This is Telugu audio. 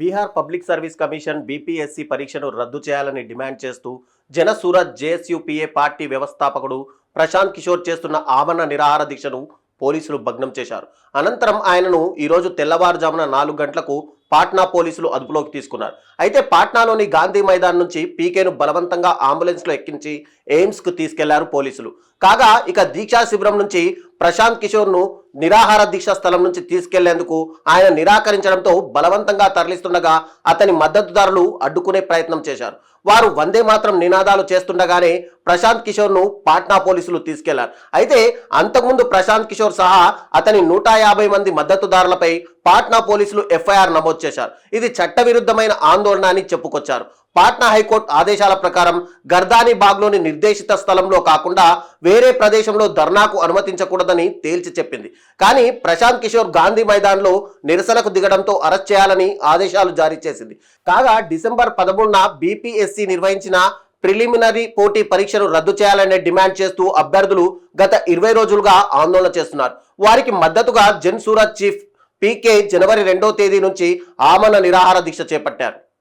Bihar public service commission BPSC పరీక్షను రద్దు చేయాలని డిమాండ్ చేస్తూ జనసూరత్ జేఎస్యూపీఏ పార్టీ వ్యవస్థాపకుడు ప్రశాంత్ కిషోర్ చేస్తున్న ఆమరణ నిరాహార దీక్షను పోలీసులు భగ్నం చేశారు. అనంతరం ఆయనను ఈరోజు తెల్లవారుజామున 4 గంటలకు పాట్నా పోలీసులు అదుపులోకి తీసుకున్నారు. అయితే పాట్నాలోని గాంధీ మైదాన్ నుంచి పీకేను బలవంతంగా అంబులెన్స్లో ఎక్కించి ఎయిమ్స్కు తీసుకెళ్లారు పోలీసులు. కాగా ఇక దీక్షా శిబిరం నుంచి ప్రశాంత్ కిషోర్ను నిరాహార దీక్ష స్థలం నుంచి తీసుకెళ్లేందుకు ఆయన నిరాకరించడంతో బలవంతంగా తరలిస్తుండగా అతని మద్దతుదారులు అడ్డుకునే ప్రయత్నం చేశారు. వారు వందే మాత్రం నినాదాలు చేస్తుండగానే ప్రశాంత్ కిషోర్ను పాట్నా పోలీసులు తీసుకెళ్లారు. అయితే అంతకుముందు ప్రశాంత్ కిషోర్ సహా అతని 150 మంది మద్దతుదారులపై పాట్నా పోలీసులు ఎఫ్ఐఆర్ నమోదు చేశారు. ఇది చట్టవిరుద్ధమైన ఆందోళన అని చెప్పుకొచ్చారు. పాట్నా హైకోర్టు ఆదేశాల ప్రకారం గర్దానీ బాగ్లోని నిర్దేశిత స్థలంలో కాకుండా వేరే ప్రదేశంలో ధర్నాకు అనుమతించకూడదని తేల్చి చెప్పింది. కానీ ప్రశాంత్ కిషోర్ గాంధీ మైదాన్లో నిరసనకు దిగడంతో అరెస్ట్ చేయాలని ఆదేశాలు జారీ చేసింది. కాగా డిసెంబర్ 13న బీపీఎస్సీ నిర్వహించిన ప్రిలిమినరీ పోటీ పరీక్షను రద్దు చేయాలనే డిమాండ్ చేస్తూ అభ్యర్థులు గత 20 రోజులుగా ఆందోళన చేస్తున్నారు. వారికి మద్దతుగా జన్ సూరత్ చీఫ్ పీకే జనవరి 2వ తేదీ నుంచి ఆమరణ నిరాహార దీక్ష చేపట్టారు.